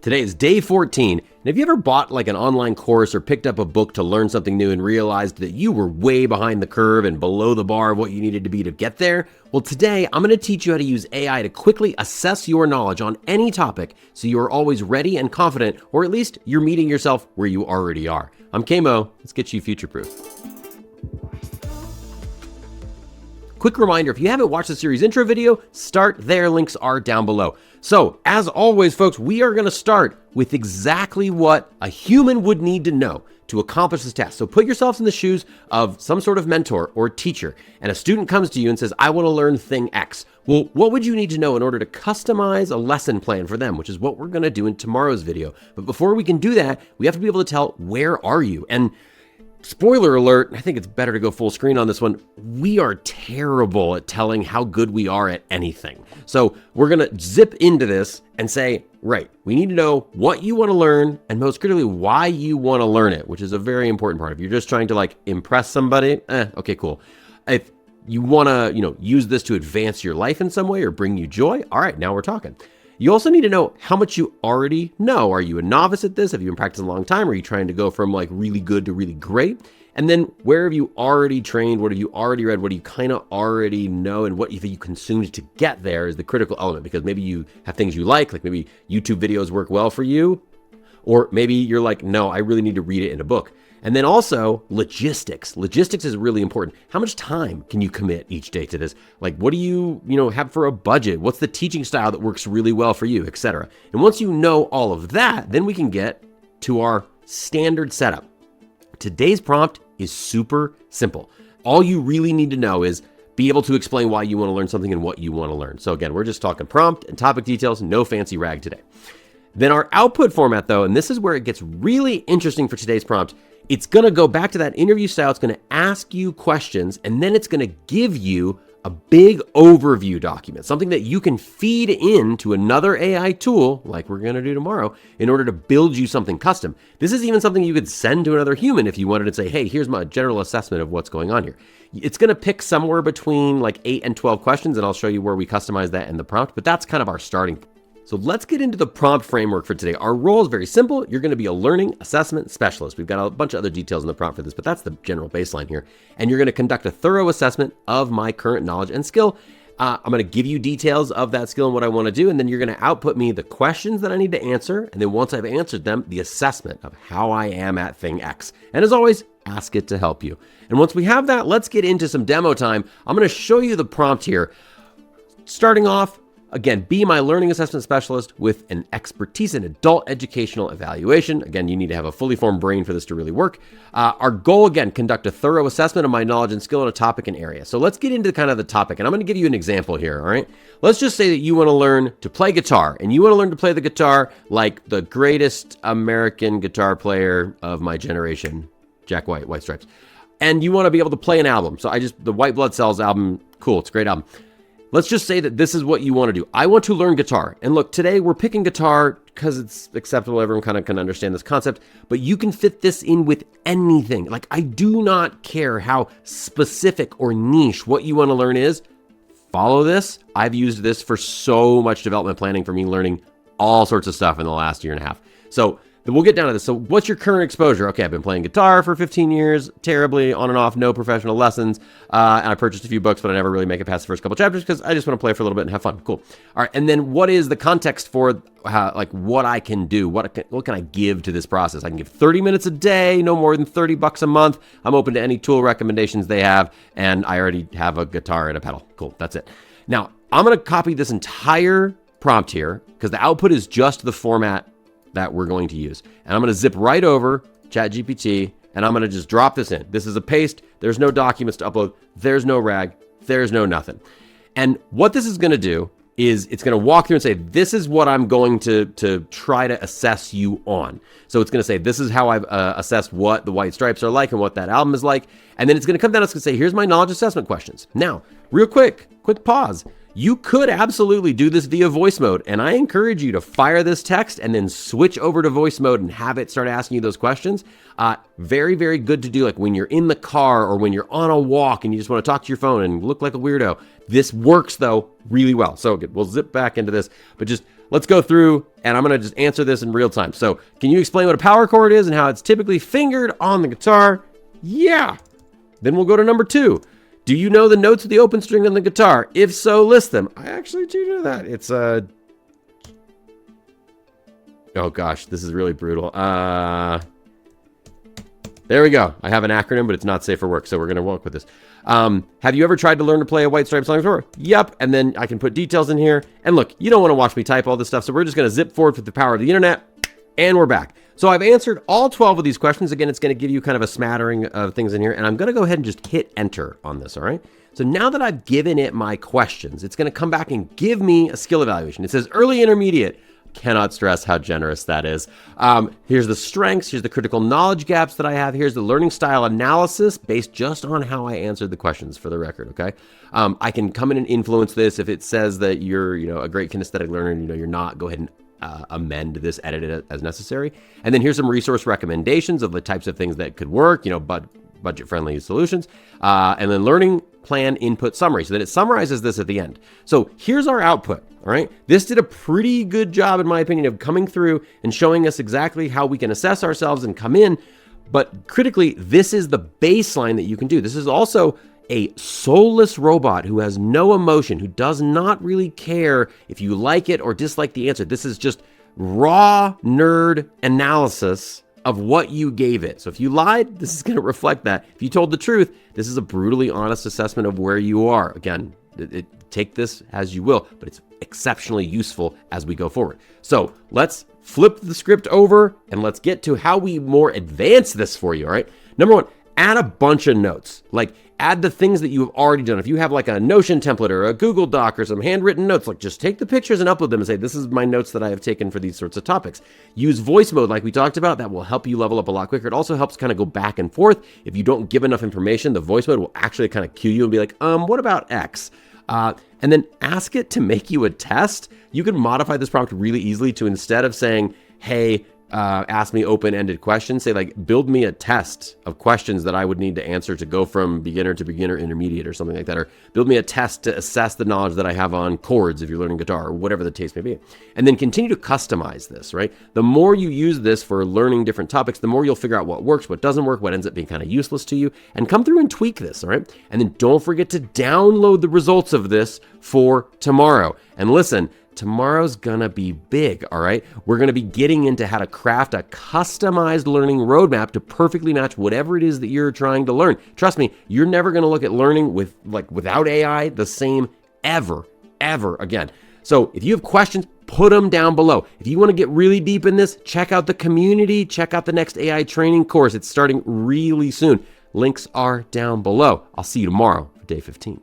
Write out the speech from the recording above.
Today is day 14, and have you ever bought like an online course or picked up a book to learn something new and realized that you were way behind the curve and below the bar of what you needed to be to get there? Well, today I'm going to teach you how to use AI to quickly assess your knowledge on any topic so you are always ready and confident, or at least you're meeting yourself where you already are. I'm Kmo. Let's get you future-proof. Quick reminder, if you haven't watched the series intro video, start there. Links are down below. So, as always, folks, we are going to start with exactly what a human would need to know to accomplish this task. So put yourselves in the shoes of some sort of mentor or teacher, and a student comes to you and says, I want to learn thing X. Well, what would you need to know in order to customize a lesson plan for them, which is what we're going to do in tomorrow's video. But before we can do that, we have to be able to tell, where are you? And spoiler alert, I think it's better to go full screen on this one. We are terrible at telling how good we are at anything. So we're going to zip into this and say, right, we need to know what you want to learn and most critically, why you want to learn it, which is a very important part. If you're just trying to like impress somebody, okay, cool. If you want to, use this to advance your life in some way or bring you joy, all right, now we're talking. You also need to know how much you already know. Are you a novice at this? Have you been practicing a long time? Are you trying to go from like really good to really great? And then where have you already trained? What have you already read? What do you kind of already know? And what have you consumed to get there is the critical element, because maybe you have things you like maybe YouTube videos work well for you. Or maybe you're like, no, I really need to read it in a book. And then also logistics. Logistics is really important. How much time can you commit each day to this? Like, what do you, have for a budget? What's the teaching style that works really well for you, etc. And once you know all of that, then we can get to our standard setup. Today's prompt is super simple. All you really need to know is be able to explain why you want to learn something and what you want to learn. So again, we're just talking prompt and topic details, no fancy rag today. Then our output format though, and this is where it gets really interesting for today's prompt, it's going to go back to that interview style. It's going to ask you questions, and then it's going to give you a big overview document, something that you can feed into another AI tool, like we're going to do tomorrow, in order to build you something custom. This is even something you could send to another human if you wanted to say, hey, here's my general assessment of what's going on here. It's going to pick somewhere between like 8 and 12 questions, and I'll show you where we customize that in the prompt, but that's kind of our starting point. So let's get into the prompt framework for today. Our role is very simple. You're going to be a learning assessment specialist. We've got a bunch of other details in the prompt for this, but that's the general baseline here. And you're going to conduct a thorough assessment of my current knowledge and skill. I'm going to give you details of that skill and what I want to do. And then you're going to output me the questions that I need to answer. And then once I've answered them, the assessment of how I am at thing X. And as always, ask it to help you. And once we have that, let's get into some demo time. I'm going to show you the prompt here. Starting off, again, be my learning assessment specialist with an expertise in adult educational evaluation. Again, you need to have a fully formed brain for this to really work. Our goal, again, conduct a thorough assessment of my knowledge and skill in a topic and area. So let's get into kind of the topic, and I'm going to give you an example here, all right? Let's just say that you want to learn to play guitar, and you want to learn to play the guitar like the greatest American guitar player of my generation, Jack White, White Stripes. And you want to be able to play an album. So the White Blood Cells album, cool, it's a great album. Let's just say that this is what you want to do. I want to learn guitar. And look, today we're picking guitar because it's acceptable. Everyone kind of can understand this concept, but you can fit this in with anything. Like, I do not care how specific or niche what you want to learn is. Follow this. I've used this for so much development planning for me learning all sorts of stuff in the last year and a half. So we'll get down to this. So what's your current exposure? Okay, I've been playing guitar for 15 years, terribly, on and off, no professional lessons. And I purchased a few books, but I never really make it past the first couple chapters because I just want to play for a little bit and have fun. Cool. All right, and then what is the context for what I can do? What can I give to this process? I can give 30 minutes a day, no more than $30 a month. I'm open to any tool recommendations they have, and I already have a guitar and a pedal. Cool, that's it. Now, I'm going to copy this entire prompt here because the output is just the format that we're going to use. And I'm going to zip right over ChatGPT, and I'm going to just drop this in. This is a paste. There's no documents to upload. There's no rag. There's no nothing. And what this is going to do is it's going to walk through and say, this is what I'm going to try to assess you on. So it's going to say, this is how I've assessed what the White Stripes are like and what that album is like. And then it's going to come down and it's going to say, here's my knowledge assessment questions. Now, real quick pause. you could absolutely do this via voice mode, and I encourage you to fire this text and then switch over to voice mode and have it start asking you those questions. Very, very good to do, like when you're in the car or when you're on a walk and you just want to talk to your phone and look like a weirdo. This works, though, really well. So we'll zip back into this, but just let's go through, and I'm going to just answer this in real time. So can you explain what a power chord is and how it's typically fingered on the guitar? Yeah. Then we'll go to number 2. Do you know the notes of the open string on the guitar? If so, list them. I actually do know that. It's oh gosh, this is really brutal. There we go. I have an acronym, but it's not safe for work, so we're going to work with this. Have you ever tried to learn to play a White Stripes song before? Yep. And then I can put details in here. And look, you don't want to watch me type all this stuff, so we're just going to zip forward with the power of the internet, and we're back. So I've answered all 12 of these questions. Again, it's going to give you kind of a smattering of things in here, and I'm going to go ahead and just hit enter on this, all right? So now that I've given it my questions, it's going to come back and give me a skill evaluation. It says early intermediate. Cannot stress how generous that is. Here's the strengths. Here's the critical knowledge gaps that I have. Here's the learning style analysis based just on how I answered the questions, for the record, okay? I can come in and influence this. If it says that you're, a great kinesthetic learner, and you're not, go ahead and amend this, edit it as necessary. And then here's some resource recommendations of the types of things that could work, budget-friendly solutions. And then learning plan input summary, so that it summarizes this at the end. So here's our output, all right? This did a pretty good job, in my opinion, of coming through and showing us exactly how we can assess ourselves and come in. But critically, this is the baseline that you can do. This is also a soulless robot who has no emotion, who does not really care if you like it or dislike the answer. This is just raw nerd analysis of what you gave it. So if you lied, this is going to reflect that. If you told the truth, this is a brutally honest assessment of where you are. Again, take this as you will, but it's exceptionally useful as we go forward. So let's flip the script over and let's get to how we more advance this for you, all right? Number 1, add a bunch of notes. Like, add the things that you have already done. If you have like a Notion template or a Google Doc or some handwritten notes, like just take the pictures and upload them and say, this is my notes that I have taken for these sorts of topics. Use voice mode like we talked about. That will help you level up a lot quicker. It also helps kind of go back and forth. If you don't give enough information, the voice mode will actually kind of cue you and be like, what about X? And then ask it to make you a test. You can modify this prompt really easily to, instead of saying, hey, ask me open-ended questions, say like, build me a test of questions that I would need to answer to go from beginner to beginner intermediate or something like that, or build me a test to assess the knowledge that I have on chords if you're learning guitar, or whatever the case may be. And then continue to customize this, right? The more you use this for learning different topics, the more you'll figure out what works, what doesn't work, what ends up being kind of useless to you, and come through and tweak this, all right? And then don't forget to download the results of this for tomorrow. And listen, tomorrow's gonna be big, all right? We're gonna be getting into how to craft a customized learning roadmap to perfectly match whatever it is that you're trying to learn. Trust me, you're never gonna look at learning without AI the same ever again. So if you have questions, put them down below. If you wanna get really deep in this, check out the community, check out the next AI training course. It's starting really soon. Links are down below. I'll see you tomorrow for day 15.